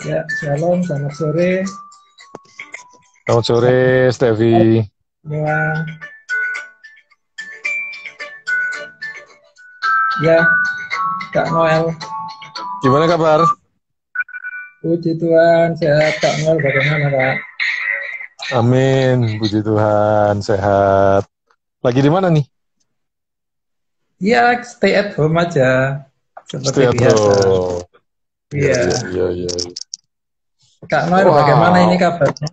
Ya, shalom, selamat sore Selamat sore, Stevi. semua. Ya, Kak Noel. Gimana kabar? Puji Tuhan, sehat. Kak Noel bagaimana, Kak? Amin, puji Tuhan, sehat. Lagi di mana nih? Ya, stay at home aja, seperti Stay at biasa. home. Iya, Iya. iya, iya, iya. Kak Noel bagaimana ini Wow, kabarnya?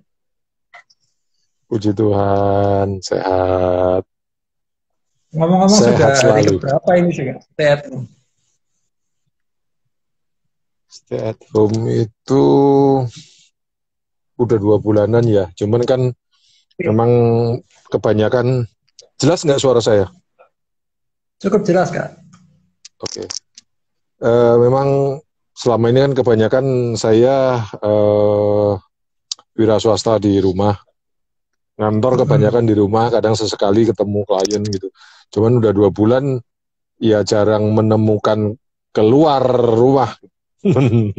puji Tuhan, sehat. Ngomong-ngomong sudah Sehat hari selalu. keberapa ini sih, Kak? Stay at home. Stay at home itu udah 2 bulanan ya. Cuman kan memang kebanyakan, jelas nggak suara saya? Cukup jelas, Kak? Oke. Memang selama ini kan kebanyakan saya wira swasta di rumah. Ngantor kebanyakan di rumah, kadang sesekali ketemu klien gitu. Cuman udah 2 bulan, ya jarang menemukan keluar rumah. Hmm,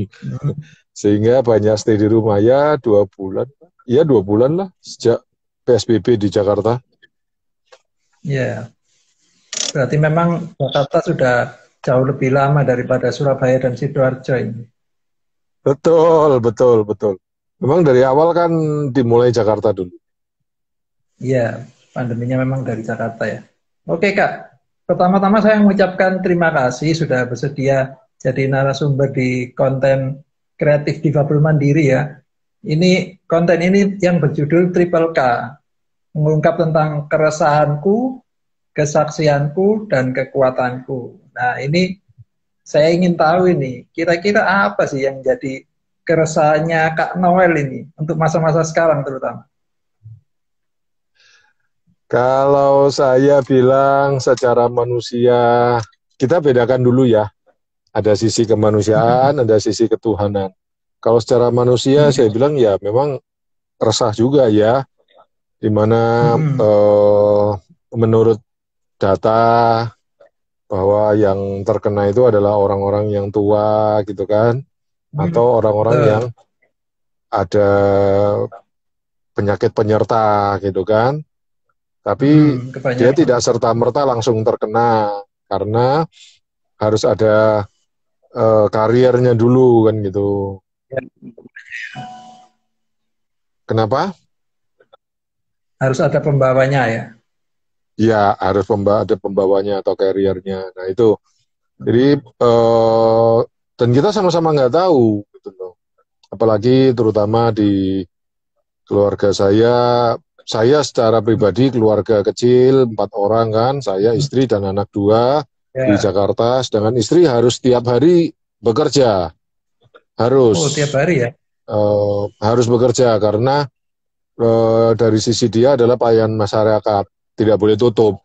Sehingga banyak stay di rumah. Ya 2 bulan, ya 2 bulan lah sejak PSBB di Jakarta. ya, berarti memang Jakarta sudah jauh lebih lama daripada Surabaya dan Sidoarjo ini. Betul, betul, betul. Memang dari awal kan dimulai Jakarta dulu. Iya, pandeminya memang dari Jakarta ya. Oke Kak, pertama-tama saya mengucapkan terima kasih sudah bersedia jadi narasumber di konten kreatif difabel mandiri ya. Ini konten ini yang berjudul Triple K, mengungkap tentang keresahanku, kesaksianku, dan kekuatanku. Nah ini saya ingin tahu ini, kira-kira apa sih yang jadi keresahannya Kak Noel ini untuk masa-masa sekarang terutama? Kalau saya bilang secara manusia, kita bedakan dulu ya. Ada sisi kemanusiaan, ada sisi ketuhanan. Kalau secara manusia, saya bilang ya memang resah juga ya, di mana eh, menurut data bahwa yang terkena itu adalah orang-orang yang tua gitu kan, atau orang-orang yang Betul. ada penyakit penyerta gitu kan. Tapi dia Kebanyakan. tidak serta-merta langsung terkena karena harus ada kariernya dulu kan gitu. Ya, Kenapa? harus ada pembawanya ya. Ya harus ada pembawanya atau carriernya. Nah itu, jadi dan kita sama-sama nggak tahu gitu loh. Apalagi terutama di keluarga saya secara pribadi keluarga kecil 4 orang kan, saya istri dan anak 2 di Ya. Jakarta. Sedangkan istri harus tiap hari bekerja, Oh, tiap harus hari ya. harus bekerja karena dari sisi dia adalah pelayan masyarakat, tidak boleh tutup.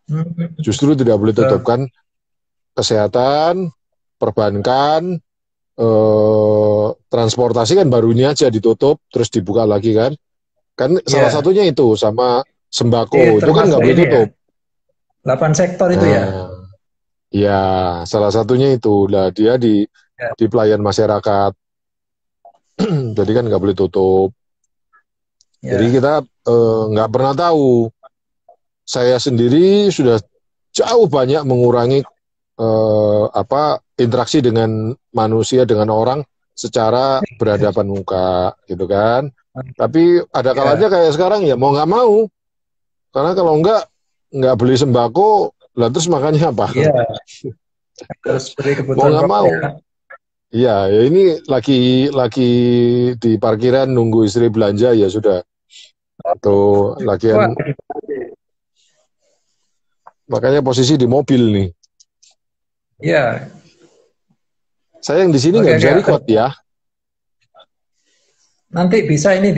Justru tidak boleh tutup Betul. kan, kesehatan, perbankan, transportasi kan baru ini aja ditutup, terus dibuka lagi kan. Kan salah Ya. satunya itu sama Eh, sembako, itu kan nggak termasuk boleh ini ya. tutup. 8 sektor itu ya. Nah, ya salah satunya itu. Lah dia Ya. di pelayan masyarakat, jadi kan nggak boleh tutup. Jadi Ya. kita nggak pernah tahu. Saya sendiri sudah jauh banyak mengurangi interaksi dengan manusia, dengan orang secara berhadapan muka gitu kan. Tapi ada kalanya Ya. kayak sekarang ya mau nggak mau, karena kalau nggak beli sembako, lah terus makannya apa? Ya. Harus beri Mau kebutuhan nggak pokok mau. ya. Iya, ya ini lagi di parkiran nunggu istri belanja ya sudah. Atau lagian, Wah, makanya posisi di mobil nih. ya. Saya yang di sini Oke, nggak bisa oke. record ya. Nanti bisa ini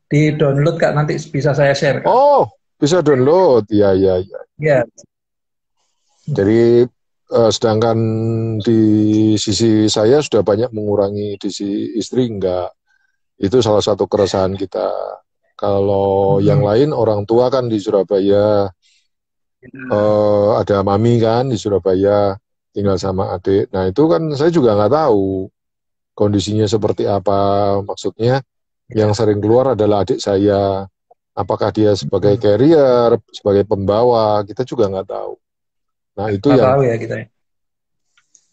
di download Kak, nanti bisa saya share Kak. Oh, bisa download. Iya, iya, iya. Ya. Jadi sedangkan di sisi saya sudah banyak mengurangi, di sisi istri enggak. Itu salah satu keresahan kita. Kalau yang Hmm. lain orang tua kan di Surabaya, ada mami kan di Surabaya tinggal sama adik. Nah itu kan saya juga nggak tahu. kondisinya seperti apa. Maksudnya yang sering keluar adalah adik saya. Apakah dia sebagai carrier, sebagai pembawa, kita juga nggak tahu. Nah, itu Nggak yang tahu ya kita.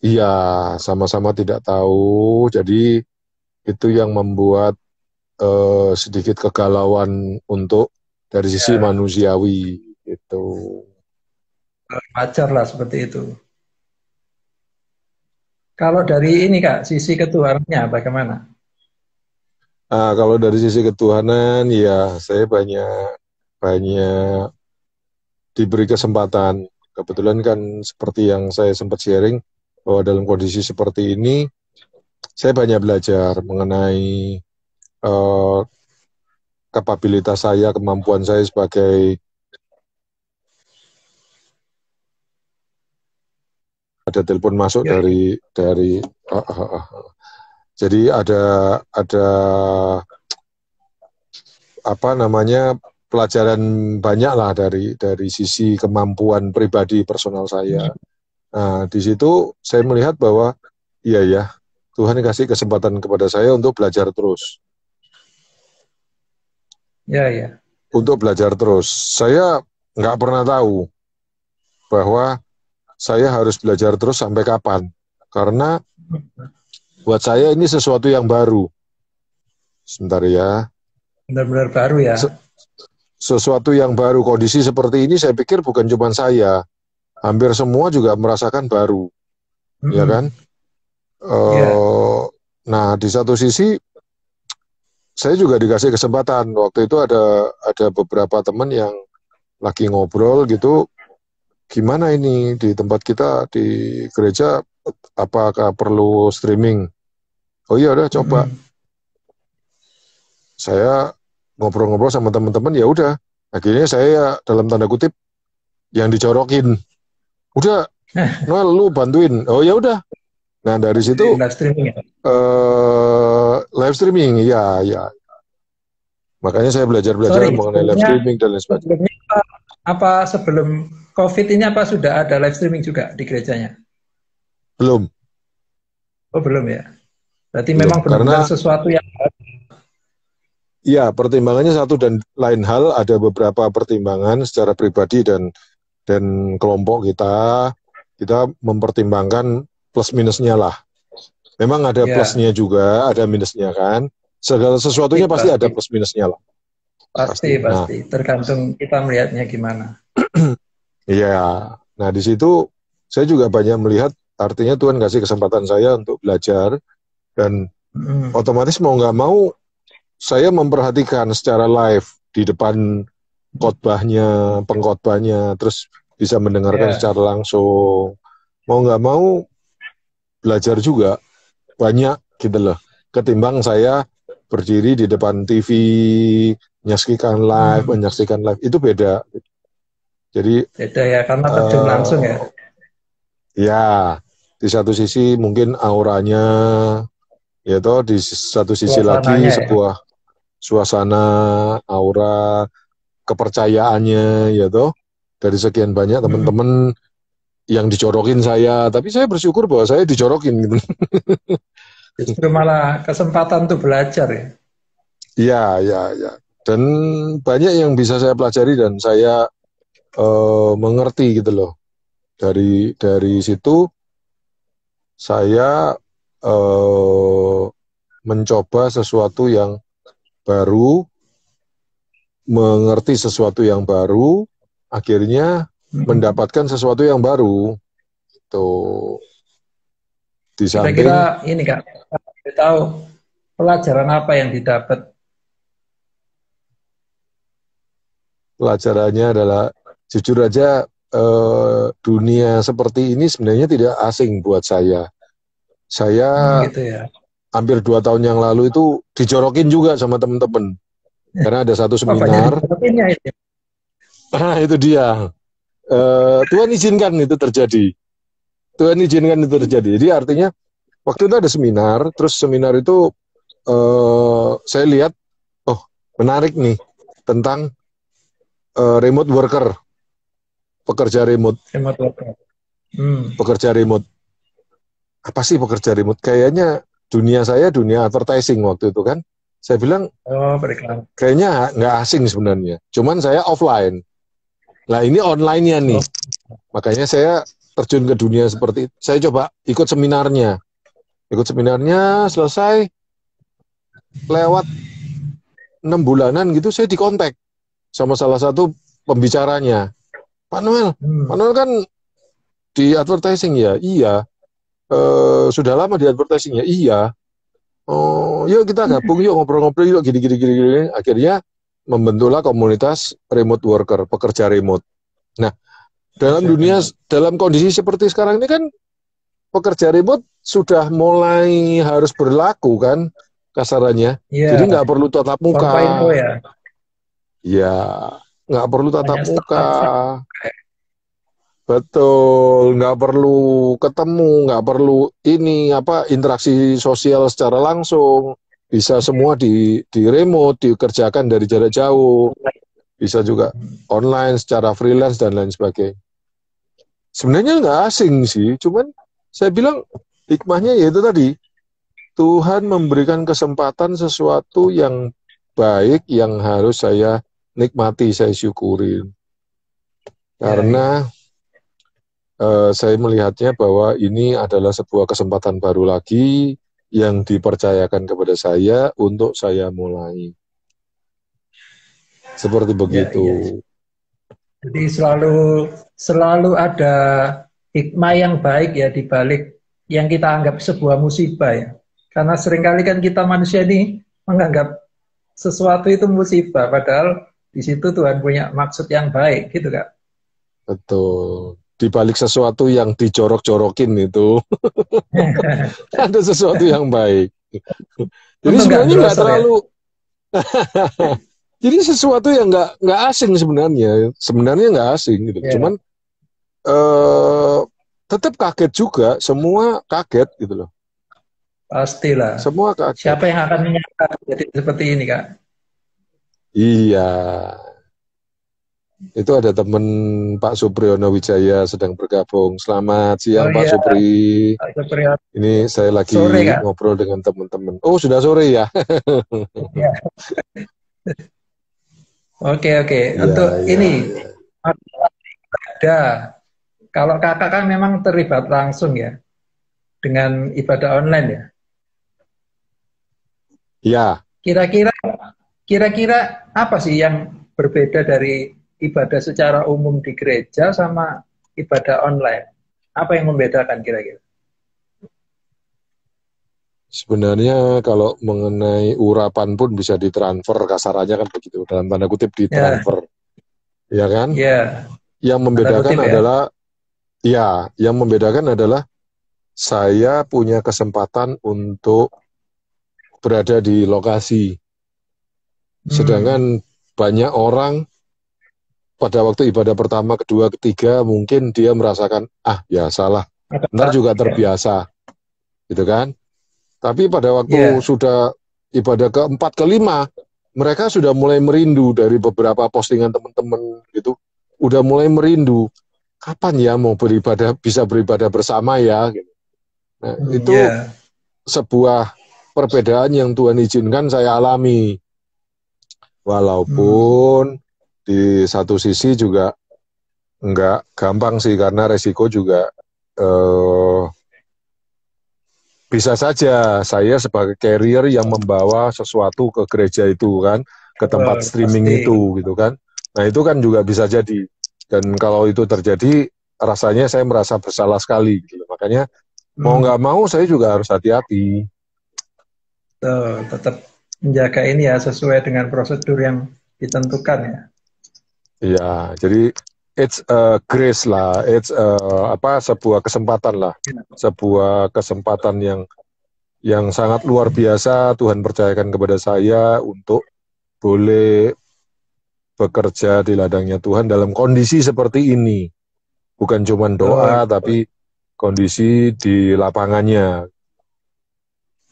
iya sama-sama tidak tahu. Jadi itu yang membuat sedikit kegalauan untuk dari sisi Ya, manusiawi itu. wajar lah seperti itu. Kalau dari ini Kak, sisi ketuhanannya bagaimana? Nah, kalau dari sisi ketuhanan, ya saya banyak banyak diberi kesempatan. Kebetulan kan seperti yang saya sempat sharing bahwa dalam kondisi seperti ini, saya banyak belajar mengenai eh, kapabilitas saya, kemampuan saya sebagai ada telepon masuk Ya, dari jadi ada apa namanya pelajaran banyak lah dari sisi kemampuan pribadi personal saya. Nah, di situ saya melihat bahwa iya ya, Tuhan kasih kesempatan kepada saya untuk belajar terus. ya, ya. Untuk belajar terus. Saya nggak pernah tahu bahwa saya harus belajar terus sampai kapan. Karena buat saya ini sesuatu yang baru. Sebentar ya. Benar-benar baru ya. Sesuatu yang baru, kondisi seperti ini saya pikir bukan cuma saya. Hampir semua juga merasakan baru. Ya kan? Ya, Nah, di satu sisi saya juga dikasih kesempatan. Waktu itu ada beberapa teman yang lagi ngobrol gitu, gimana ini di tempat kita di gereja, apakah perlu streaming? Oh iya udah coba. Saya ngobrol-ngobrol sama teman-teman, ya udah. Akhirnya saya dalam tanda kutip yang dicorokin. Udah, Noel lu bantuin. Oh ya udah. Nah dari situ live streaming ya. live streaming, ya ya. Makanya saya belajar-belajar Sorry, mengenai live streaming dan lain sebagainya. sebelumnya apa sebelum COVID ini apa sudah ada live streaming juga di gerejanya? Belum, Oh belum ya. Berarti belum. memang benar-benar Karena sesuatu yang ya pertimbangannya satu dan lain hal, ada beberapa pertimbangan secara pribadi dan kelompok kita mempertimbangkan plus minusnya lah. Memang ada ya plusnya juga, ada minusnya kan. Segala sesuatunya pasti ada pasti plus minusnya lah. pasti Pasti. Nah, pasti tergantung kita melihatnya gimana. iya. Nah, di situ saya juga banyak melihat artinya Tuhan kasih kesempatan saya untuk belajar dan otomatis mau nggak mau saya memperhatikan secara live di depan khotbahnya, pengkhotbahnya, terus bisa mendengarkan Ya, secara langsung. Mau nggak mau belajar juga banyak gitu loh. Ketimbang saya berdiri di depan TV, menyaksikan live itu beda. Jadi beda ya karena terjun langsung ya. ya di satu sisi mungkin auranya, ya toh di satu sisi lagi Suasananya ya. sebuah suasana, aura, kepercayaannya, ya toh dari sekian banyak teman-teman yang dicorokin saya, tapi saya bersyukur bahwa saya dicorokin gitu. Justru malah kesempatan untuk belajar ya. Iya, ya, ya. Dan banyak yang bisa saya pelajari dan saya mengerti gitu loh. Dari situ saya mencoba sesuatu yang baru, mengerti sesuatu yang baru, akhirnya mendapatkan sesuatu yang baru. Tuh, di samping Kira-kira ini Kak, tahu pelajaran apa yang didapat? pelajarannya adalah jujur aja dunia seperti ini sebenarnya tidak asing buat saya. Saya Gitu ya. hampir 2 tahun yang lalu itu dijorokin juga sama teman-teman. Karena ada satu Oh, banyak seminar, didapetinnya itu. nah itu dia. Tuhan izinkan itu terjadi. Tuhan izinkan itu terjadi. Jadi artinya waktu itu ada seminar, terus seminar itu saya lihat, oh menarik nih tentang remote worker, pekerja remote, Remote worker. Hmm. pekerja remote. Apa sih pekerja remote? Kayaknya dunia saya dunia advertising waktu itu kan. Saya bilang, Oh, beriklan. kayaknya nggak asing sebenarnya. Cuman saya offline. Nah, ini online-nya nih. Oh, Makanya saya terjun ke dunia seperti itu. Saya coba ikut seminarnya. Ikut seminarnya, selesai. Lewat 6 bulanan gitu, saya dikontak sama salah satu pembicaranya. Pak Noel, Pak Noel kan di advertising ya? Iya. Sudah lama di advertising ya? Iya. Oh, yuk kita gabung, yuk ngobrol-ngobrol, yuk gini. Akhirnya membentuklah komunitas remote worker, pekerja remote. Nah, dalam kondisi seperti sekarang ini kan pekerja remote sudah mulai harus berlaku kan, kasarannya. iya, Jadi nggak perlu tatap muka. 4.0 ya. Ya, nggak perlu tatap Banyak muka. startup. Betul, nggak perlu ketemu, nggak perlu interaksi sosial secara langsung. Bisa semua di remote, dikerjakan dari jarak jauh. Bisa juga online, secara freelance, dan lain sebagainya. Sebenarnya nggak asing sih, cuman saya bilang hikmahnya yaitu tadi, Tuhan memberikan kesempatan sesuatu yang baik yang harus saya nikmati, saya syukurin. Karena saya melihatnya bahwa ini adalah sebuah kesempatan baru lagi yang dipercayakan kepada saya untuk saya mulai. Seperti begitu. Ya. Jadi selalu ada hikmah yang baik ya di balik yang kita anggap sebuah musibah ya. Karena seringkali kan kita manusia ini menganggap sesuatu itu musibah, padahal di situ Tuhan punya maksud yang baik, gitu Kak. Betul. Di balik sesuatu yang dijorok-jorokin itu ada sesuatu yang baik. Jadi sebenarnya nggak terlalu. Jadi sesuatu yang nggak asing sebenarnya nggak asing gitu. Yeah. Cuman tetap kaget juga, semua kaget gitu loh. Pastilah. Semua kaget. Siapa yang akan menyangka jadi seperti ini Kak? Iya. Itu ada teman Pak Supriyono Wijaya sedang bergabung. Selamat siang Pak Supri. Pak Supriyono. Ini saya lagi sore, ngobrol dengan teman-teman. Oh, sudah sore ya? Ya. Oke. Untuk ini ada. Kalau kakak kan memang terlibat langsung ya dengan ibadah online ya. Ya. Kira-kira apa sih yang berbeda dari ibadah secara umum di gereja sama ibadah online? Apa yang membedakan kira-kira? Sebenarnya kalau mengenai urapan pun bisa ditransfer, kasarannya kan begitu, dalam tanda kutip ditransfer. Ya kan? Ya. Yang membedakan yang membedakan adalah saya punya kesempatan untuk berada di lokasi. Sedangkan banyak orang pada waktu ibadah pertama, kedua, ketiga, mungkin dia merasakan, salah. Ntar juga terbiasa. Gitu kan? Tapi pada waktu sudah ibadah keempat, kelima, mereka sudah mulai merindu dari beberapa postingan teman-teman gitu. Udah mulai merindu. Kapan ya mau bisa beribadah bersama ya? Gitu. Nah, itu sebuah perbedaan yang Tuhan izinkan saya alami. Walaupun di satu sisi juga nggak gampang sih, karena resiko juga bisa saja saya sebagai carrier yang membawa sesuatu ke gereja itu kan, ke tempat streaming itu gitu kan. Nah itu kan juga bisa jadi, dan kalau itu terjadi rasanya saya merasa bersalah sekali gitu. Makanya mau nggak mau saya juga harus hati-hati. Tetap menjaga ini ya sesuai dengan prosedur yang ditentukan ya. Iya, jadi it's a grace lah, it's sebuah kesempatan lah, sebuah kesempatan yang sangat luar biasa Tuhan percayakan kepada saya untuk boleh bekerja di ladangnya Tuhan dalam kondisi seperti ini, bukan cuma doa tapi kondisi di lapangannya.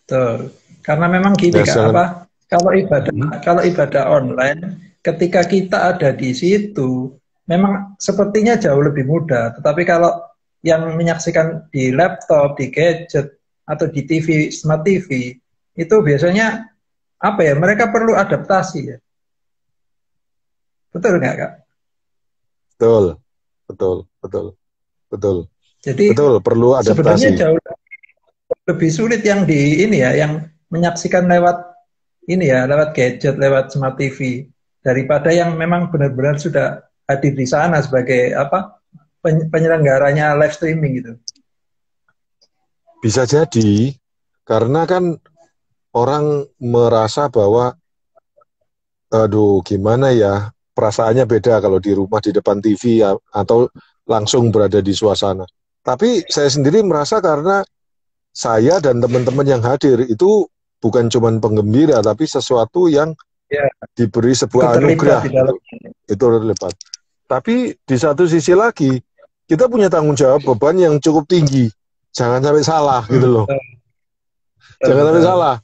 Betul. Karena memang gini Kak, kalau ibadah online, ketika kita ada di situ, memang sepertinya jauh lebih mudah. Tetapi kalau yang menyaksikan di laptop, di gadget, atau di TV, smart TV, itu biasanya apa ya? Mereka perlu adaptasi ya. Betul nggak, Kak? Betul, betul, betul, betul, Jadi betul. Perlu sebenarnya adaptasi. jauh lebih sulit yang di ini ya, yang menyaksikan lewat ini ya, lewat gadget, lewat smart TV, daripada yang memang benar-benar sudah hadir di sana sebagai apa penyelenggaranya live streaming gitu. Bisa jadi karena kan orang merasa bahwa, aduh, gimana ya, perasaannya beda kalau di rumah di depan TV ya, atau langsung berada di suasana. Tapi saya sendiri merasa karena saya dan teman-teman yang hadir itu bukan cuma penggembira, tapi sesuatu yang Ya, diberi ikut sebuah terlibat anugerah di gitu. dalamnya. Itu terlibat. Tapi di satu sisi lagi, kita punya tanggung jawab beban yang cukup tinggi. Jangan sampai salah gitu loh. Betul, betul, Jangan sampai betul. salah.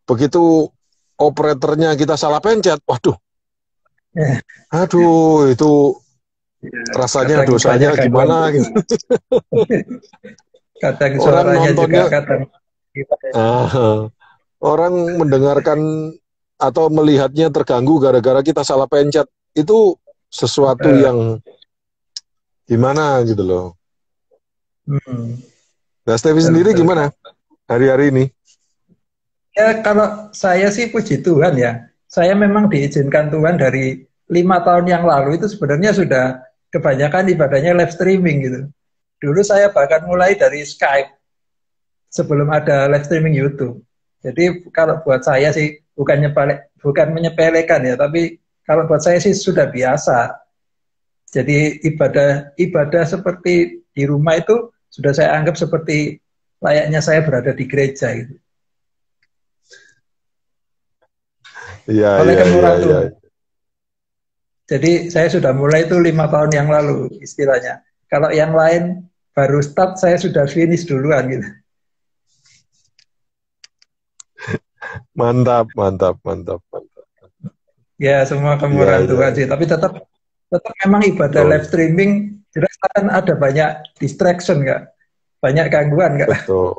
Begitu operatornya kita salah pencet, waduh, Ya, aduh, itu ya, rasanya kadang banyak dosanya gangguan gimana juga. gitu. Kadang Orang suaranya juga nontonnya, kadang gitu. ah, orang mendengarkan atau melihatnya terganggu gara-gara kita salah pencet. Itu sesuatu Betul. yang gimana gitu loh. Hmm, Nah, Steffi betul, sendiri betul. gimana hari-hari ini? Ya kalau saya sih puji Tuhan ya, saya memang diizinkan Tuhan dari 5 tahun yang lalu itu sebenarnya sudah kebanyakan ibadahnya live streaming gitu. Dulu saya bahkan mulai dari Skype sebelum ada live streaming YouTube. Jadi kalau buat saya sih bukan menyepelekan ya, tapi kalau buat saya sih sudah biasa. Jadi ibadah ibadah seperti di rumah itu sudah saya anggap seperti layaknya saya berada di gereja gitu. Iya, Oleh iya, iya, kemurahan iya. Tuhan. Jadi saya sudah mulai itu 5 tahun yang lalu istilahnya. Kalau yang lain baru start, saya sudah finish duluan gitu. Mantap, mantap, mantap, mantap. Ya semua Iya, kemurahan iya, Tuhan sih. iya. Tapi tetap tetap memang ibadah live Betul, streaming jelas kan ada banyak distraction nggak, banyak gangguan nggak. betul,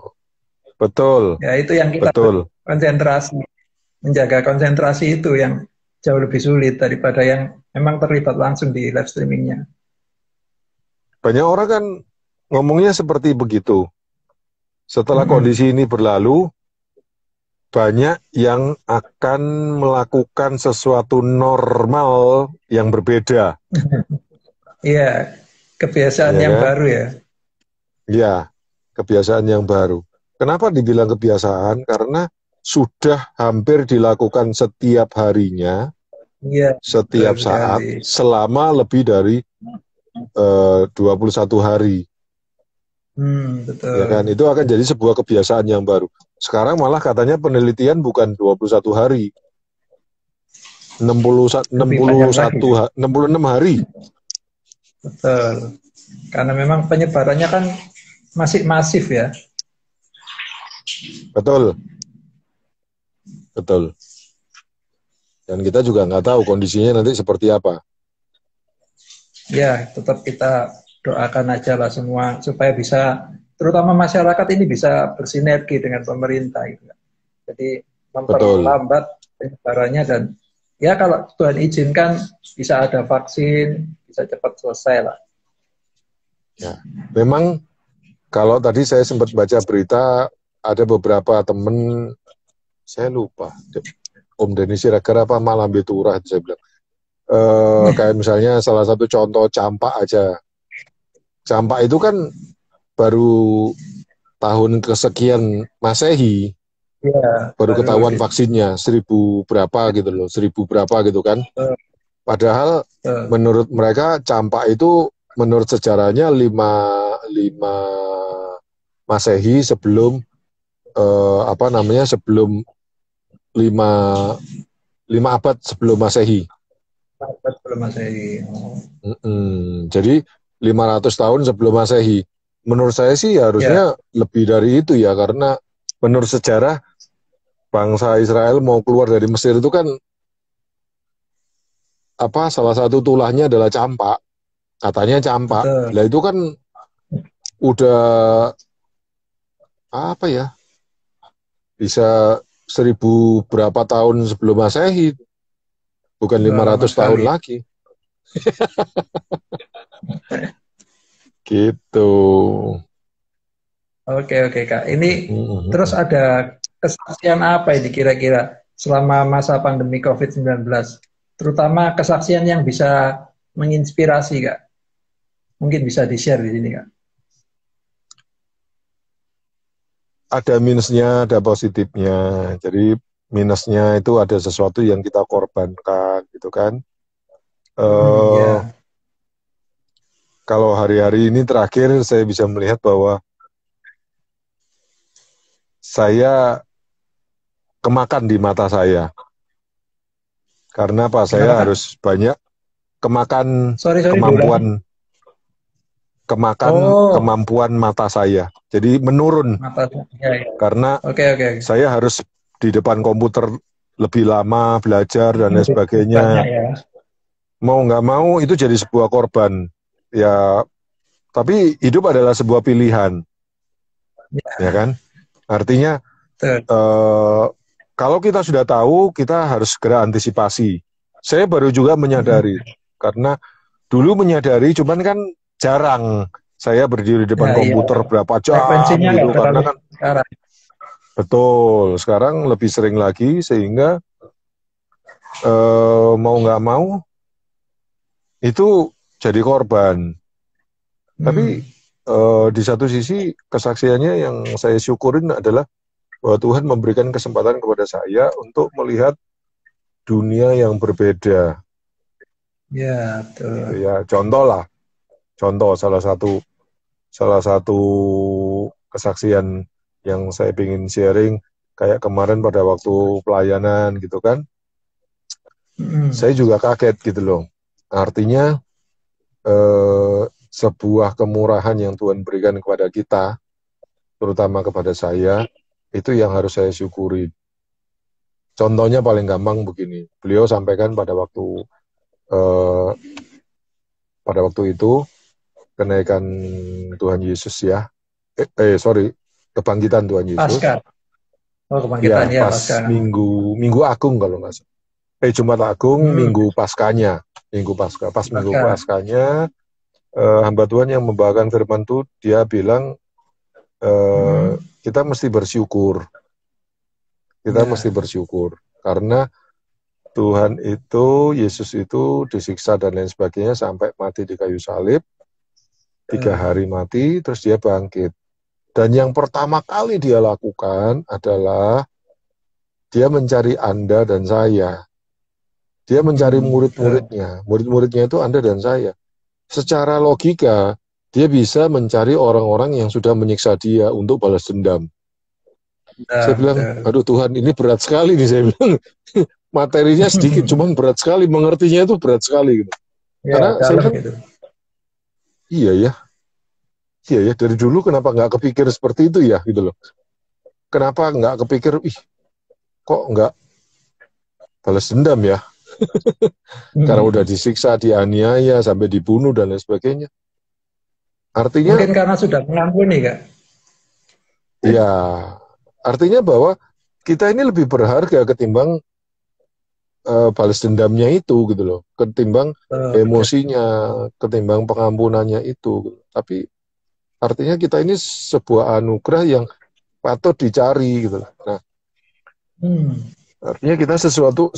betul, Ya itu yang kita betul. konsentrasi, menjaga konsentrasi itu yang jauh lebih sulit daripada yang memang terlibat langsung di live streamingnya. Banyak orang kan ngomongnya seperti begitu. Setelah Mm-mm. kondisi ini berlalu, banyak yang akan melakukan sesuatu normal yang berbeda, Iya, kebiasaan ya yang kan? baru ya. Ya, kebiasaan yang baru. Kenapa dibilang kebiasaan? Karena sudah hampir dilakukan setiap harinya, Iya, betul setiap sekali. saat, selama lebih dari 21 hari. Ya kan? Betul. Itu akan jadi sebuah kebiasaan yang baru. Sekarang malah katanya penelitian bukan 21 hari, 60, Lebih banyak lagi. 66 hari. Betul. Karena memang penyebarannya kan masih masif ya. Betul, betul. Dan kita juga nggak tahu kondisinya nanti seperti apa. Ya, tetap kita doakan aja lah semua supaya bisa, terutama masyarakat ini bisa bersinergi dengan pemerintah gitu. Jadi Betul. memperlambat penyebarannya dan ya kalau Tuhan izinkan bisa ada vaksin, bisa cepat selesai lah. Ya, memang kalau tadi saya sempat baca berita, ada beberapa temen, saya lupa, Om Denny Siregar apa Malambe Turah, saya bilang. Kayak misalnya salah satu contoh campak aja. Campak itu kan baru tahun kesekian Masehi, Ya, baru baru ketahuan di, vaksinnya, 1000 berapa gitu loh, 1000 berapa gitu kan. uh, Padahal uh, menurut mereka campak itu menurut sejarahnya 5 Masehi sebelum apa namanya sebelum 5 abad sebelum Masehi. belum masih. Oh. Jadi 500 tahun sebelum Masehi. Menurut saya sih Ya, harusnya lebih dari itu ya, karena menurut sejarah bangsa Israel mau keluar dari Mesir itu kan apa salah satu tulahnya adalah campak. Katanya campak. betul. Lah itu kan udah apa ya? bisa 1000 berapa tahun sebelum Masehi, bukan Wah, lama 500 tahun sekali. lagi. Gitu. Oke, oke, Kak. Ini terus Mhm. ada kesaksian apa ini kira-kira selama masa pandemi COVID-19? Terutama kesaksian yang bisa menginspirasi, Kak. Mungkin bisa di-share di sini, Kak. Ada minusnya, ada positifnya. Jadi minusnya itu ada sesuatu yang kita korbankan, gitu kan. Eh, Ya. kalau hari-hari ini terakhir saya bisa melihat bahwa saya kemakan di mata saya. Karena apa? Kenapa, Saya Kak? harus banyak kemakan Sorry, sorry, diulangi. kemampuan kemakan Oh, kemampuan mata saya. Jadi menurun mata. Ya, ya. karena Oke, oke. saya harus di depan komputer lebih lama belajar dan lain Banyak sebagainya. ya. Mau nggak mau itu jadi sebuah korban. Ya, tapi hidup adalah sebuah pilihan, ya Ya, kan? Artinya betul. eh, kalau kita sudah tahu, kita harus segera antisipasi. Saya baru juga menyadari karena dulu menyadari, cuman kan jarang saya berdiri di Ya, depan iya. komputer berapa jam Frekuensinya nggak gitu, terlalu karena kan sekarang. betul sekarang lebih sering lagi sehingga mau nggak mau itu jadi korban. Tapi Hmm. di satu sisi kesaksiannya yang saya syukurin adalah bahwa Tuhan memberikan kesempatan kepada saya untuk melihat dunia yang berbeda. Ya, Gitu betul. ya. Contoh salah satu kesaksian yang saya ingin sharing kayak kemarin pada waktu pelayanan gitu kan. Hmm. Saya juga kaget gitu loh. Artinya sebuah kemurahan yang Tuhan berikan kepada kita, terutama kepada saya, itu yang harus saya syukuri. Contohnya paling gampang begini, beliau sampaikan eh, pada waktu itu kenaikan Tuhan Yesus ya, sorry, kebangkitan Tuhan Yesus, Pasca. Oh, kebangkitan ya ya, pas pasca. Minggu Agung kalau nggak salah, Jumat Agung, Hmm. Minggu Pasca, pas Minggu Pasca. Paskanya, hamba Tuhan yang membawakan firman itu dia bilang Hmm. kita mesti bersyukur, Ya. karena Tuhan itu, Yesus itu disiksa dan lain sebagainya sampai mati di kayu salib, 3 hari mati, terus dia bangkit. Dan yang pertama kali dia lakukan adalah dia mencari Anda dan saya. Dia mencari Betul. murid-muridnya. Murid-muridnya itu Anda dan saya. Secara logika, dia bisa mencari orang-orang yang sudah menyiksa dia untuk balas dendam. Saya Ya, bilang, betul. aduh Tuhan, ini berat sekali nih. Saya bilang, materinya sedikit, cuman berat sekali. Mengertinya itu berat sekali. Gitu. Ya, Karena saya dalam bilang, gitu. iya ya, iya ya, dari dulu kenapa nggak kepikir seperti itu ya, gitu loh. Kenapa nggak kepikir, ih, kok nggak balas dendam ya? Karena udah Hmm. disiksa, dianiaya, sampai dibunuh, dan lain sebagainya. Artinya, Mungkin karena sudah mengampuni, Kak. ya, artinya bahwa kita ini lebih berharga ketimbang balas dendamnya itu, gitu loh. Ketimbang Betul. emosinya, ketimbang pengampunannya itu. Gitu. Tapi artinya kita ini sebuah anugerah yang patut dicari, gitu loh. Nah, Hmm. artinya kita sesuatu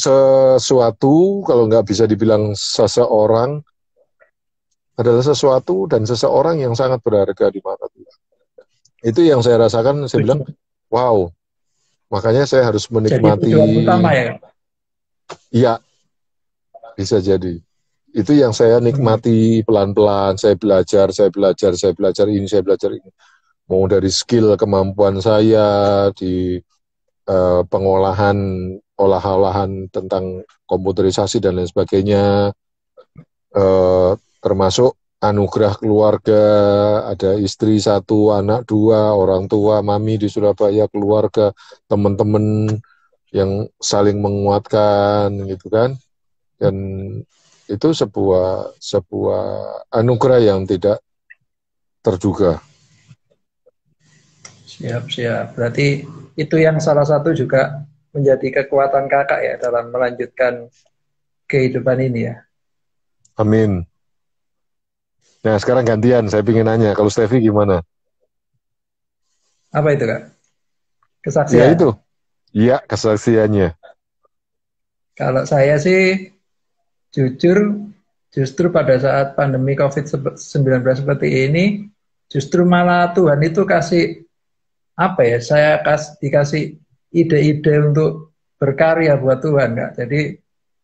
kalau nggak bisa dibilang seseorang adalah sesuatu dan seseorang yang sangat berharga di mata Tuhan. Itu yang saya rasakan, saya bilang, Tuju- wow, makanya saya harus Jadi menikmati, tujuan utama ya, Kak. ya bisa jadi. Itu yang saya Hmm. nikmati pelan-pelan, saya belajar ini, saya belajar ini. Mau dari skill kemampuan saya di pengolahan, olah-olahan tentang komputerisasi dan lain sebagainya, termasuk anugerah keluarga, ada istri satu, anak dua, orang tua, mami di Surabaya, keluarga, teman-teman yang saling menguatkan, gitu kan. Dan itu sebuah anugerah yang tidak terduga. Siap, siap. Berarti itu yang salah satu juga menjadi kekuatan kakak ya dalam melanjutkan kehidupan ini ya. Amin. Nah, sekarang gantian, saya ingin nanya, kalau Steffi gimana? Apa itu kak? Ya itu, Kesaksian. iya kesaksiannya. Kalau saya sih jujur, justru pada saat pandemi COVID-19 seperti ini, justru malah Tuhan itu kasih apa ya? Dikasih ide-ide untuk berkarya buat Tuhan, Kak. Jadi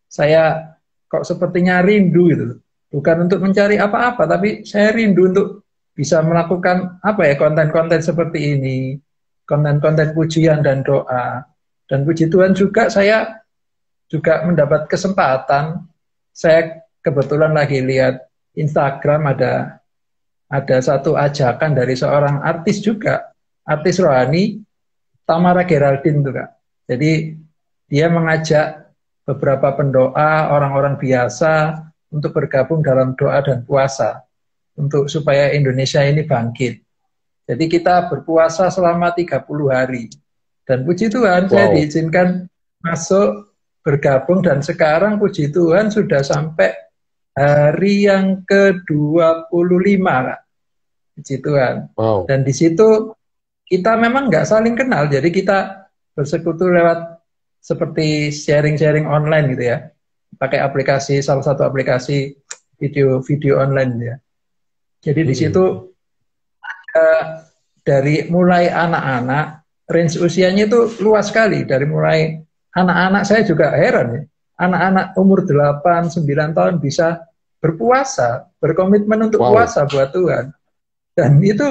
saya kok sepertinya rindu gitu. Bukan untuk mencari apa-apa, tapi saya rindu untuk bisa melakukan apa ya konten-konten seperti ini, konten-konten pujian dan doa. Dan puji Tuhan juga saya juga mendapat kesempatan. Saya kebetulan lagi lihat Instagram ada satu ajakan dari seorang artis juga, artis rohani, Tamara Geraldine tuh Kak. Jadi dia mengajak beberapa pendoa, orang-orang biasa untuk bergabung dalam doa dan puasa untuk supaya Indonesia ini bangkit. Jadi kita berpuasa selama 30 hari. Dan puji Tuhan saya Wow, diizinkan masuk bergabung dan sekarang puji Tuhan sudah sampai hari yang ke-25 Kak. Puji Tuhan. wow. Dan di situ kita memang nggak saling kenal, jadi kita bersekutu lewat seperti sharing-sharing online gitu ya, pakai aplikasi salah satu aplikasi video online gitu ya. Jadi di situ Mm-mm. eh, dari mulai anak-anak, range usianya itu luas sekali, dari mulai anak-anak saya juga heran ya, anak-anak umur 8, 9 tahun bisa berpuasa, berkomitmen untuk Wow, puasa buat Tuhan. Dan itu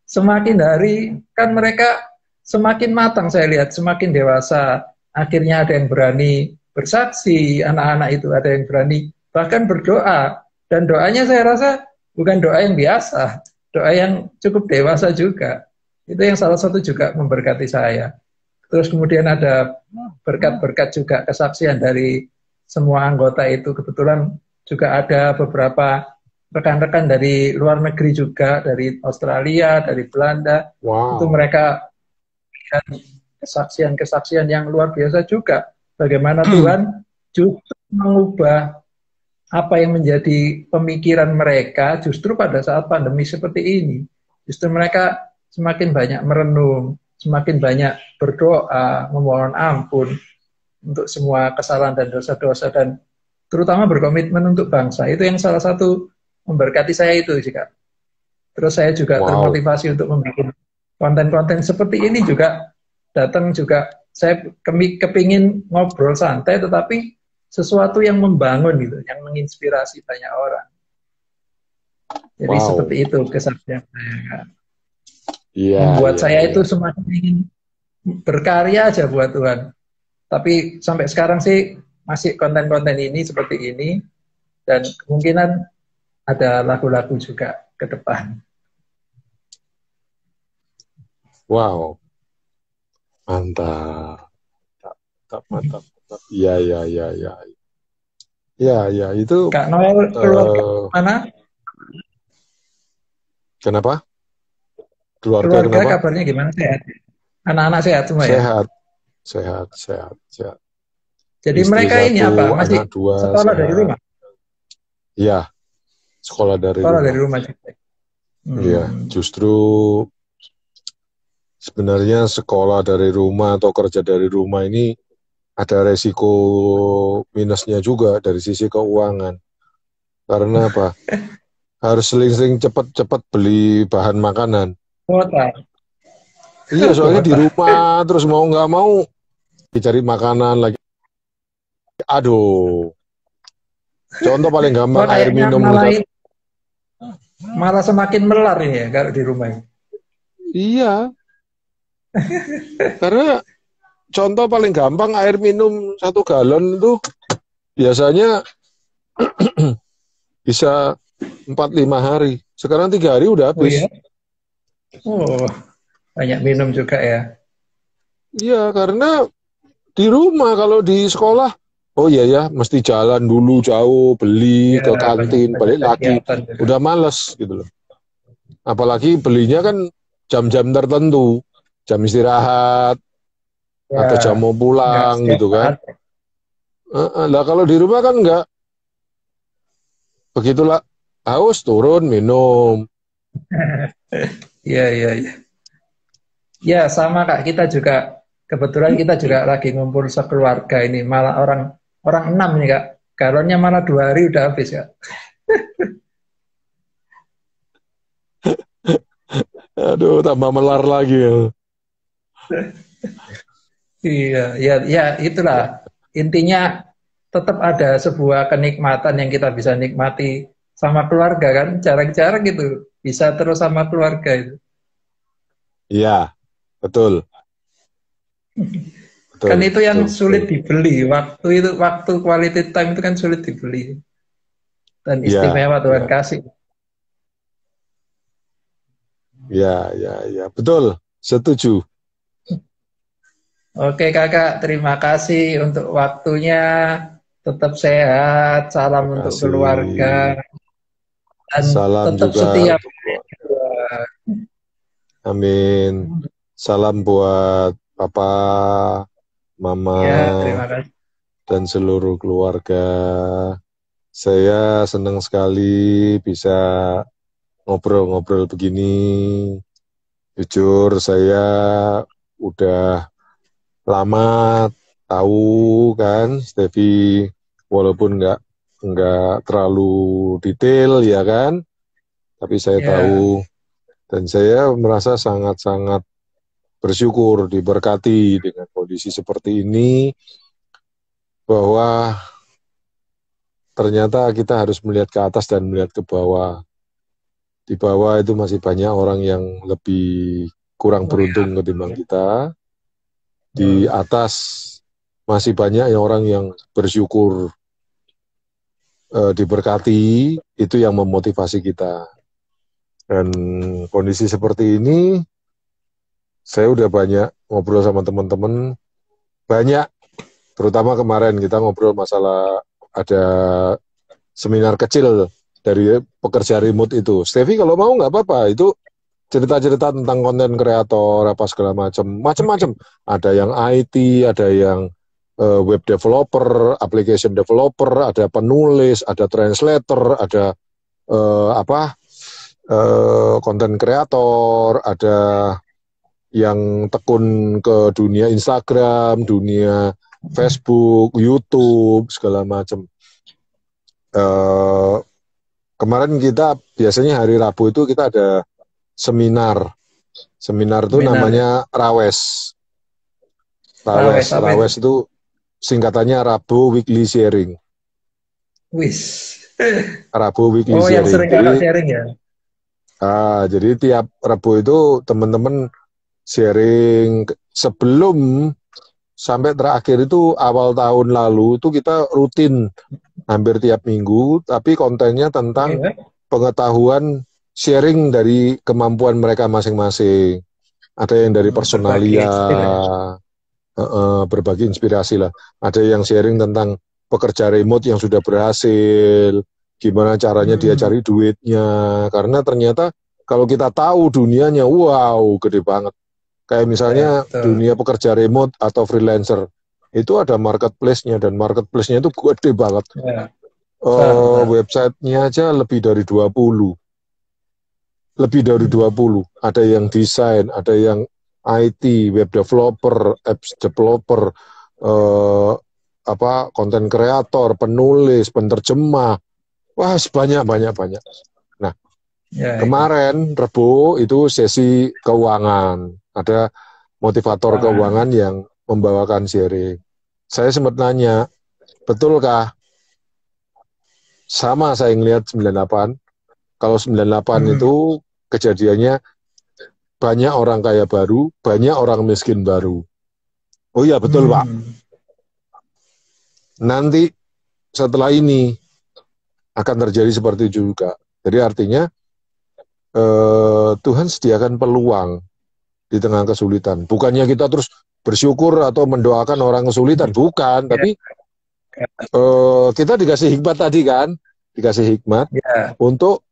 semakin hari kan mereka semakin matang saya lihat, semakin dewasa. Akhirnya ada yang berani bersaksi, anak-anak itu ada yang berani bahkan berdoa. Dan doanya saya rasa bukan doa yang biasa, doa yang cukup dewasa juga. Itu yang salah satu juga memberkati saya. Terus kemudian ada berkat-berkat juga kesaksian dari semua anggota itu. Kebetulan juga ada beberapa rekan-rekan dari luar negeri juga, dari Australia, dari Belanda, itu wow. mereka kesaksian-kesaksian yang luar biasa juga. Bagaimana Tuhan justru mengubah apa yang menjadi pemikiran mereka justru pada saat pandemi seperti ini. Justru mereka semakin banyak merenung, semakin banyak berdoa, memohon ampun untuk semua kesalahan dan dosa-dosa, dan terutama berkomitmen untuk bangsa. Itu yang salah satu memberkati saya itu, jika. Terus saya juga Wow. termotivasi untuk membuat konten-konten seperti ini juga datang juga. Saya kepingin ngobrol santai, tetapi sesuatu yang membangun gitu, yang menginspirasi banyak orang. Jadi seperti Wow. itu kesaksian saya. Iya, Membuat iya, saya iya. itu semakin ingin berkarya aja buat Tuhan. Tapi sampai sekarang sih masih konten-konten ini seperti ini, dan kemungkinan ada lagu-lagu juga ke depan. Wow. Mantap. Mantap, mantap, mantap. Iya, iya, iya, iya. Iya, iya, itu Kak Noel keluarga eh mana? kenapa? Keluarga Keluarga kenapa? kabarnya gimana? Sehat? Anak-anak sehat semua ya? Sehat, sehat, sehat, sehat. Jadi Istri mereka ini satu, apa? Masih anak dua, sekolah dari sehat. rumah? Iya, sekolah dari Sekolah dari rumah. rumah juga. Iya, Hmm. justru sebenarnya sekolah dari rumah atau kerja dari rumah ini ada resiko minusnya juga dari sisi keuangan. Karena apa? Harus sering-sering cepat-cepat beli bahan makanan. Kuota. Iya, soalnya di Kuota. rumah terus mau nggak mau dicari makanan lagi. Aduh, contoh paling gampang Wah air kayaknya minum. malah semakin melar ini ya kalau di rumah ini. Iya, karena contoh paling gampang air minum 1 galon itu biasanya bisa 4-5 hari. Sekarang 3 hari udah Oh iya? habis. Oh, banyak minum juga ya. Iya, karena di rumah kalau di sekolah, oh iya ya, mesti jalan dulu jauh, beli Ya, ke banyak kantin, banyak balik lagi. kegiatan juga. Udah males gitu loh. Apalagi belinya kan jam-jam tertentu, jam istirahat. Ya, atau jam mau nggak pulang setiap gitu kan. saat. Lah kalau di rumah kan enggak, begitulah haus turun minum. Iya, iya, iya. Ya, sama Kak, kita juga kebetulan kita juga lagi ngumpul sekeluarga ini, malah orang orang 6 nih Kak. Galonnya malah 2 hari udah habis Kak. Aduh, tambah melar lagi ya. Iya, ya, ya itulah intinya tetap ada sebuah kenikmatan yang kita bisa nikmati sama keluarga kan, jarang-jarang gitu bisa terus sama keluarga itu. Iya, betul, Kan betul, itu yang betul, betul. sulit dibeli, waktu itu waktu quality time itu kan sulit dibeli dan Iya, istimewa Tuhan iya, kasih. iya, iya, iya, betul, setuju. Oke Kakak, terima kasih untuk waktunya. Tetap sehat, salam Terima untuk kasih. keluarga, dan Salam tetap juga setia. untuk Amin. Salam buat Papa, Mama, Ya, terima kasih. dan seluruh keluarga. Saya senang sekali bisa ngobrol-ngobrol begini. Jujur, saya udah lama tahu kan, Steffi, walaupun nggak terlalu detail ya kan, tapi saya Ya, tahu dan saya merasa sangat-sangat bersyukur diberkati dengan kondisi seperti ini, bahwa ternyata kita harus melihat ke atas dan melihat ke bawah. Di bawah itu masih banyak orang yang lebih kurang oh ya, beruntung ketimbang kita. Di oh, atas masih banyak orang yang bersyukur, diberkati, itu yang memotivasi kita. Dan kondisi seperti ini, saya udah banyak ngobrol sama teman-teman, banyak, terutama kemarin kita ngobrol masalah ada seminar kecil dari pekerja remote itu. Steffi kalau mau nggak apa-apa, itu cerita-cerita tentang konten kreator apa segala macam-macam. Ada yang IT, ada yang web developer, application developer, ada penulis, ada translator, ada konten kreator, ada yang tekun ke dunia Instagram, dunia Facebook, YouTube, segala macam. Eh, Kemarin kita biasanya hari Rabu itu kita ada seminar. Seminar itu seminar ya. namanya Rawes. Rawes Rawes, apa itu? Rawes itu singkatannya Rabu Weekly Sharing. Wis. Rabu Weekly Oh, yang Sharing. sering kakak Jadi, sharing ya. jadi tiap Rabu itu teman-teman sharing sebelum sampai terakhir itu awal tahun lalu itu kita rutin hampir tiap minggu, tapi kontennya Oh tentang ya. pengetahuan sharing dari kemampuan mereka masing-masing. Ada yang dari Oh, berbagi personalia, inspirasi. berbagi inspirasi lah. Ada yang sharing tentang pekerja remote yang sudah berhasil, gimana caranya dia Hmm, cari duitnya. Karena ternyata kalau kita tahu dunianya, wow, gede banget. Kayak misalnya ya betul. dunia pekerja remote atau freelancer, itu ada marketplace-nya, dan marketplace-nya itu gede banget. Ya, besar, besar. Website-nya aja lebih dari 20. Lebih dari Hmm, 20. Ada yang desain, ada yang IT, web developer, apps developer, eh, konten kreator, penulis, penerjemah. Wah, banyak, banyak, banyak. Nah, ya itu. kemarin Rebo itu sesi keuangan. Ada motivator Keuangan. keuangan yang membawakan sharing. Saya sempat nanya, betulkah sama saya ngelihat 98? Kalau 98 Hmm, itu kejadiannya banyak orang kaya baru, banyak orang miskin baru. Oh iya, betul Pak. hmm, Nanti setelah ini akan terjadi seperti itu juga. Jadi artinya Tuhan sediakan peluang di tengah kesulitan. Bukannya kita terus bersyukur atau mendoakan orang kesulitan, bukan. ya, Tapi kita dikasih hikmat tadi kan, dikasih hikmat ya, untuk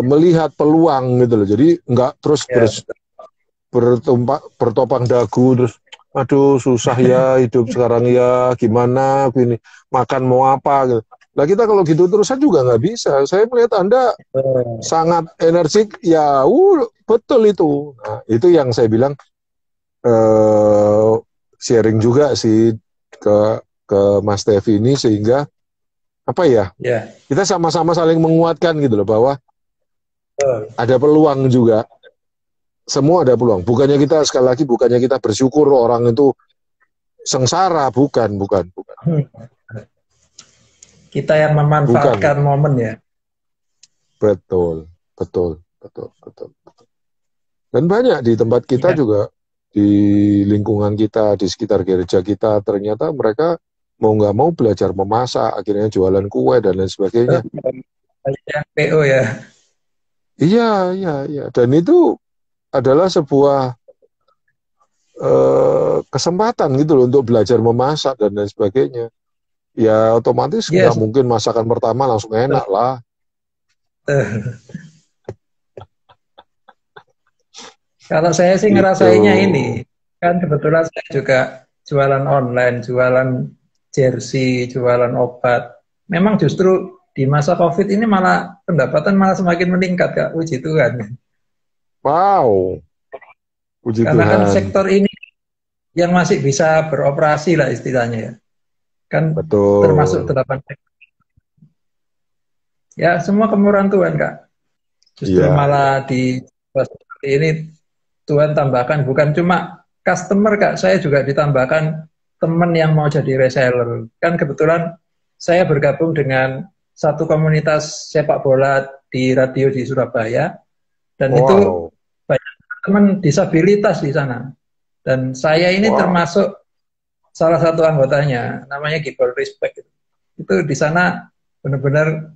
melihat peluang gitu loh. Jadi nggak terus ya, betul. bertopang dagu terus aduh susah ya hidup sekarang ya, gimana, gini, makan mau apa gitu. Nah kita kalau gitu terusan juga nggak bisa. Saya melihat Anda Oh, sangat energik, ya betul itu. Nah, itu yang saya bilang eh, sharing juga sih ke ke Mas Tevi ini sehingga apa ya ya. kita sama-sama saling menguatkan gitu loh bahwa Oh. ada peluang juga, semua ada peluang. Bukannya kita sekali lagi bukannya kita bersyukur orang itu sengsara, bukan. Hmm. Kita yang Bukan. memanfaatkan momen ya. Betul, betul, betul, betul. Dan banyak di tempat kita Ya. juga, di lingkungan kita, di sekitar gereja kita, ternyata mereka mau nggak mau belajar memasak, akhirnya jualan kue dan lain sebagainya. Yang PO ya. Iya, iya, iya. Dan itu adalah sebuah kesempatan gitu loh untuk belajar memasak dan lain sebagainya. Ya otomatis nggak Yes. mungkin masakan pertama langsung enak lah. Kalau saya sih Itu. ngerasainnya ini, kan kebetulan saya juga jualan online, jualan jersey, jualan obat. Memang justru di masa COVID ini malah pendapatan malah semakin meningkat, Kak. Puji Tuhan. Wow, puji Karena kan Tuhan. sektor ini yang masih bisa beroperasi lah istilahnya ya. Kan termasuk Betul. 8 sektor. Ya, semua kemurahan Tuhan, Kak. Justru Iya, iya. malah di seperti ini Tuhan tambahkan bukan cuma customer Kak, saya juga ditambahkan teman yang mau jadi reseller. Kan kebetulan saya bergabung dengan satu komunitas sepak bola di radio di Surabaya dan itu Wow, banyak teman disabilitas di sana. Dan saya ini wow, termasuk salah satu anggotanya, namanya Gibol Respect. Itu di sana benar-benar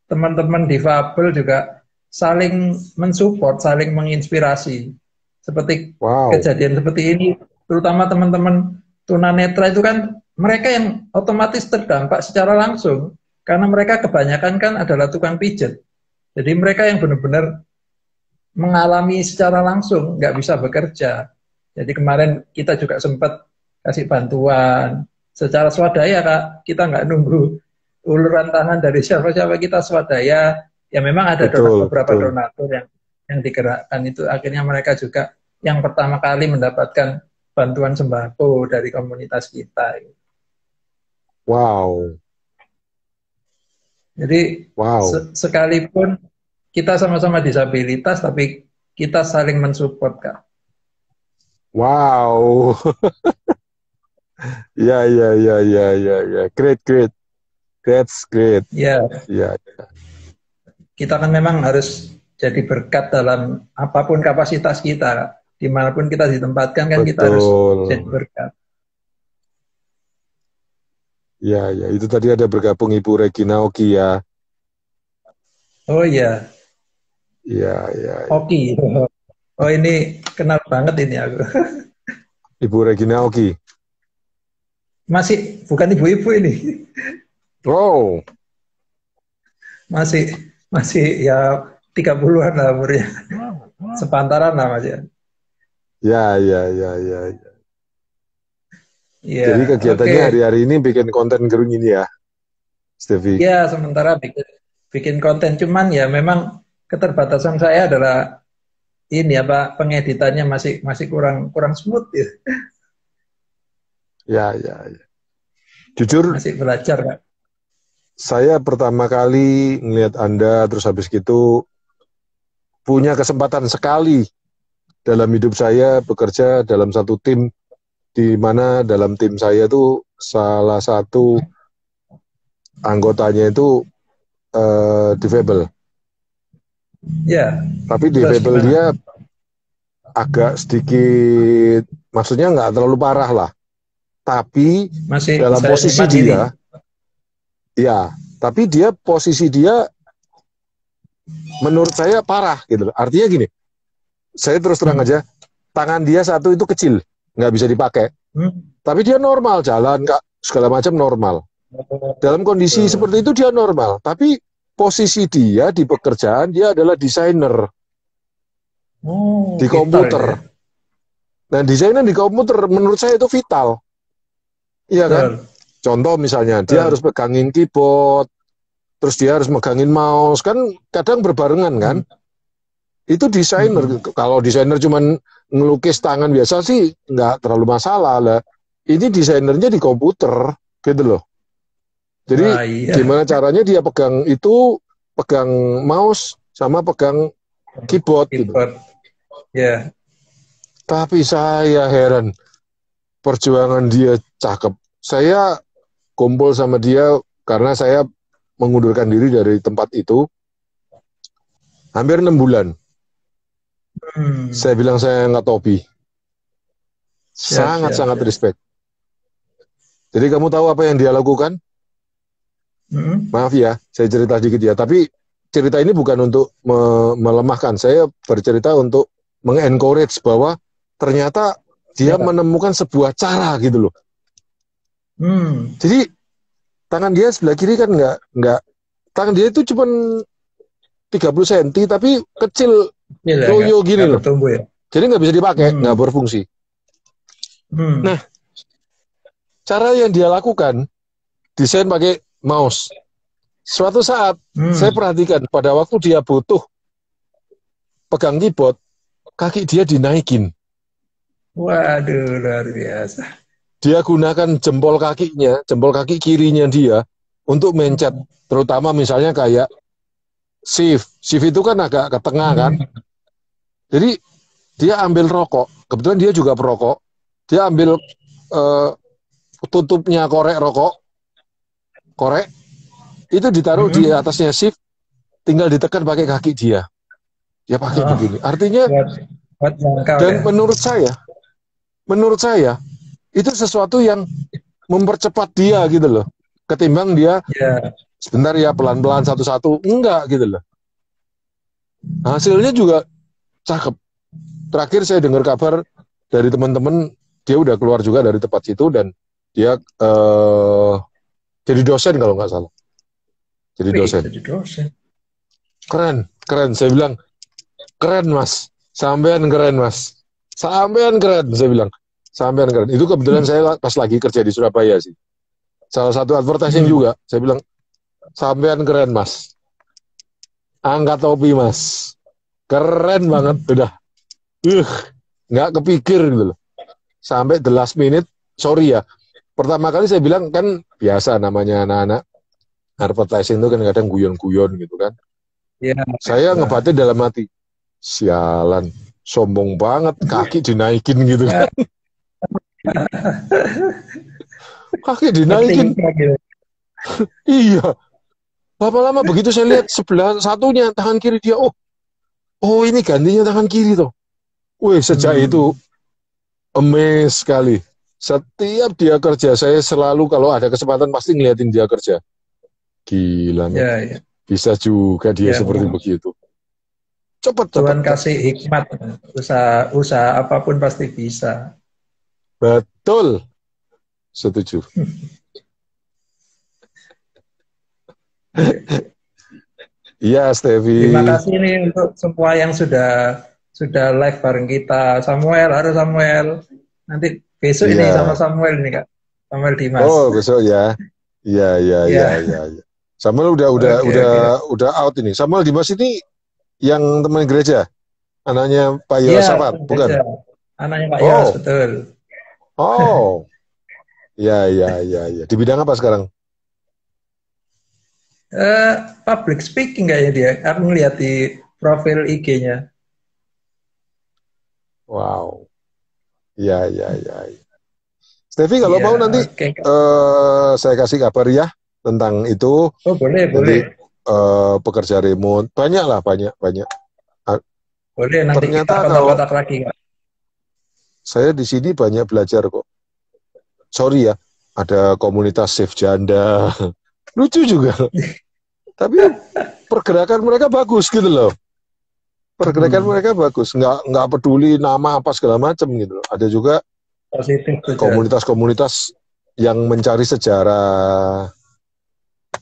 teman-teman difabel juga saling mensupport, saling menginspirasi. Seperti wow. kejadian seperti ini, terutama teman-teman tunanetra itu kan mereka yang otomatis terdampak secara langsung karena mereka kebanyakan kan adalah tukang pijat. Jadi mereka yang benar-benar mengalami secara langsung, nggak bisa bekerja. Jadi kemarin kita juga sempat kasih bantuan secara swadaya Kak, kita nggak nunggu uluran tangan dari siapa-siapa, kita swadaya. Ya memang ada Betul, beberapa betul. donatur yang digerakkan itu akhirnya mereka juga yang pertama kali mendapatkan bantuan sembako dari komunitas kita. Wow, Jadi wow, sekalipun kita sama-sama disabilitas, tapi kita saling mensupport Kak. wow. Ya, ya, ya, ya, ya, ya. Great, great. That's great. Ya, Ya, kita kan memang harus jadi berkat dalam apapun kapasitas kita, dimanapun kita ditempatkan kan kita harus jadi betul. berkat. Ya, ya. Itu tadi ada bergabung Ibu Regina Oki ya. Oh iya, Ya, ya, ya. Oki. Oh ini kenal banget ini aku. Ibu Regina Oki. Masih bukan ibu-ibu ini, Oh, masih masih ya 30-an lah umurnya, sepantaran lah Mas ya. ya, ya, ya, ya, ya. Iya, Jadi oke. kegiatannya hari-hari ini bikin konten gerung ini ya, Stevie. Ya sementara bikin bikin konten cuman ya memang keterbatasan saya adalah ini apa pengeditannya masih masih kurang kurang smooth ya. Ya, ya, ya. Jujur, Masih belajar Kak. saya pertama kali ngelihat Anda, terus habis gitu punya kesempatan sekali dalam hidup saya bekerja dalam satu tim, di mana dalam tim saya itu salah satu anggotanya itu difabel. Ya, Tapi terus difabel gimana? dia agak sedikit, maksudnya nggak terlalu parah lah. Tapi Masih dalam bisa posisi mandiri. dia, ya, tapi dia posisi dia menurut saya parah gitu. Artinya gini, saya terus terang Hmm. aja, tangan dia satu itu kecil, nggak bisa dipakai. Hmm. Tapi dia normal, jalan, Kak, segala macam normal. Dalam kondisi seperti itu dia normal. Tapi posisi dia di pekerjaan, dia adalah desainer Oh, di pintar itu komputer. ya. Nah, desainnya di komputer menurut saya itu vital. Iya kan? Betul. Contoh misalnya, dia harus Betul. pegangin keyboard, terus dia harus megangin mouse, kan kadang berbarengan kan? Hmm. Itu desainer. Hmm. Kalau desainer cuman ngelukis tangan biasa sih nggak terlalu masalah lah. Ini desainernya di komputer, gitu loh. Jadi Wah, iya. gimana caranya dia pegang itu, pegang mouse sama pegang keyboard gitu. Keyboard. Ya. Tapi saya heran, perjuangan dia cakep. Saya kumpul sama dia karena saya mengundurkan diri dari tempat itu hampir 6 bulan. Hmm. Saya bilang saya nggak topi. Siap, siap, Sangat-sangat siap. respect. Jadi kamu tahu apa yang dia lakukan? Hmm. Maaf ya, saya cerita sedikit ya. Tapi cerita ini bukan untuk melemahkan. Saya bercerita untuk mengencourage bahwa ternyata dia Ya. menemukan sebuah cara gitu loh. Hmm. Jadi tangan dia sebelah kiri kan nggak tangan dia itu cuma 30 cm tapi kecil Iya, loyo gini nggak loh. bertumbuh ya. Jadi nggak bisa dipakai, Hmm. nggak berfungsi. Hmm. Nah, cara yang dia lakukan, desain pakai mouse. Suatu saat, saya Hmm. perhatikan pada waktu dia butuh pegang keyboard, kaki dia dinaikin. Waduh, luar biasa. Dia gunakan jempol kakinya, jempol kaki kirinya dia untuk mencet. Terutama misalnya kayak shift. Shift itu kan agak ke tengah kan. Hmm. Jadi dia ambil rokok. Kebetulan dia juga perokok. Dia ambil tutupnya korek rokok. Korek. Itu ditaruh di Hmm. atasnya shift. Tinggal ditekan pakai kaki dia. Dia pakai Oh, begini. Artinya, buat jangkau ya. dan menurut saya, itu sesuatu yang mempercepat dia gitu loh. Ketimbang dia Ya. sebentar ya pelan-pelan satu-satu. Enggak gitu loh. Hasilnya juga cakep. Terakhir saya dengar kabar dari teman-teman, dia udah keluar juga dari tempat situ dan dia jadi dosen kalau nggak salah. Jadi Wih, dosen. jadi dosen. Keren, keren. Saya bilang, keren mas. Sampean keren mas. Sampean keren, saya bilang. Sampean keren. Itu kebetulan saya pas lagi kerja di Surabaya sih. Salah satu advertising Hmm. juga. Saya bilang, sampean keren mas. Angkat topi mas. Keren banget. Udah. Nggak kepikir gitu loh. Sampai the last minute, sorry ya. Pertama kali saya bilang kan biasa namanya anak-anak advertising itu kan kadang guyon-guyon gitu kan. Ya. Saya ngebatin dalam hati, sialan, sombong banget, kaki dinaikin gitu kan. Kaki dinaikin. Iya. Lama-lama begitu saya lihat sebelah satunya tangan kiri dia, oh ini gantinya tangan kiri tuh. Wih, sejak itu amazed sekali. Setiap dia kerja, saya selalu kalau ada kesempatan pasti ngeliatin dia kerja. Gila, Ya. bisa juga dia Ya, seperti begitu. Cepat. Tuhan kasih hikmat, usaha apapun pasti bisa. Betul. Setuju. Iya, Stevi. Terima kasih nih untuk semua yang sudah live bareng kita. Samuel, halo Samuel. Nanti besok ini sama Samuel ini Kak. Samuel Dimas. Oh, besok ya. Iya. Samuel udah out ini. Samuel Dimas ini yang teman gereja, anaknya Pak Yosafat, bukan? Anaknya Pak Yos, betul. Oh, ya. Di bidang apa sekarang? Public speaking kayaknya dia. Aku ngeliat di profil IG-nya. Wow. Ya. Stevi, kalau mau nanti saya kasih kabar ya tentang itu. Oh, boleh. Pekerja remote banyak. Boleh, nanti ternyata kita kontak-kontak lagi, Kak. Saya di sini banyak belajar kok. Sorry ya, ada komunitas Save Janda. Lucu juga. Tapi pergerakan mereka bagus gitu loh. Mereka bagus, nggak peduli nama apa segala macam gitu loh. Ada juga komunitas-komunitas yang mencari sejarah.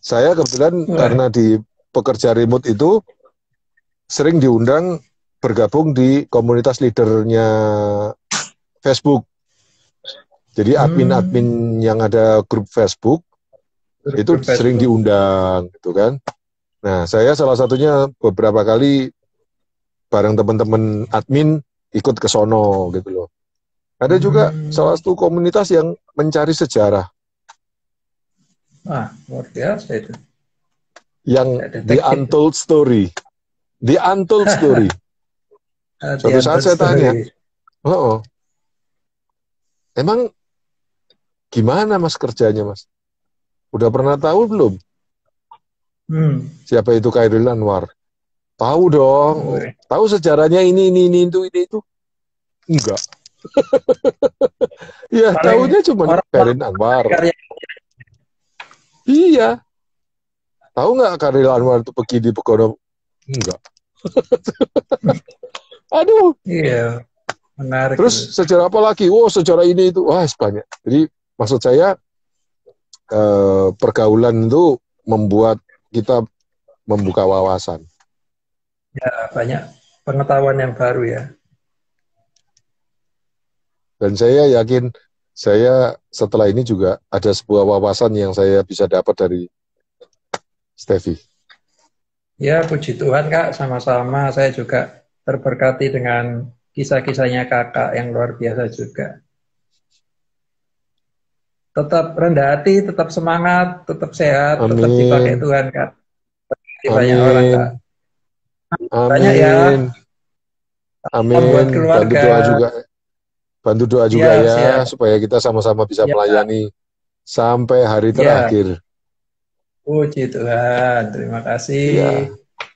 Saya kebetulan karena di pekerja remote itu sering diundang bergabung di komunitas leadernya Facebook. Jadi admin-admin yang ada grup Facebook itu Grup sering Facebook. diundang, gitu kan. Nah, saya salah satunya beberapa kali bareng teman-teman admin ikut ke sono, gitu loh. Ada juga salah satu komunitas yang mencari sejarah. Luar biasa itu. Yang Kayak The detektif. Untold Story. The Untold Story. The Suatu saat Untold saya tanya, Story. oh, emang gimana mas kerjanya mas? Udah pernah tahu belum siapa itu Khairil Anwar? Tahu dong. Oh, Wih. tahu sejarahnya ini itu. Enggak. Ya, Paling tahunya cuma orang-orang Khairil Anwar. karya. Iya. Tahu nggak Khairil Anwar itu pergi di Pegono? Enggak. Aduh. Iya, menarik Terus itu. sejarah apa lagi? Oh, sejarah ini itu. Wah, banyak. Jadi maksud saya pergaulan itu membuat kita membuka wawasan. Ya, banyak pengetahuan yang baru ya. Dan saya yakin saya setelah ini juga ada sebuah wawasan yang saya bisa dapat dari Steffi. Ya, puji Tuhan Kak, sama-sama. Saya juga terberkati dengan kisah-kisahnya Kakak yang luar biasa juga. Tetap rendah hati, tetap semangat, tetap sehat, tetap dipakai Amin. Tuhan Kak. Bagi banyak orang Kak. Amin. Banyak ya, Amin. salam buat Amin. Bantu keluarga. doa juga. Bantu doa juga Siap, ya siap. supaya kita sama-sama bisa Ya, melayani sampai hari ya. terakhir. Puji Tuhan. Terima kasih. Ya,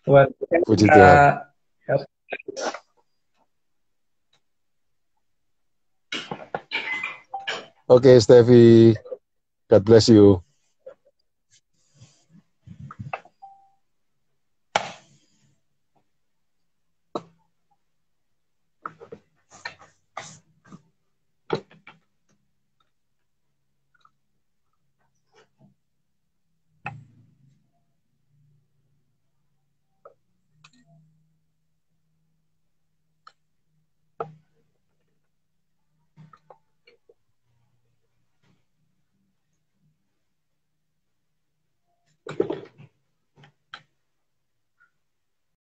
Tuhan puji Tuhan. Kak. Ya. Oke, Steffi. God bless you.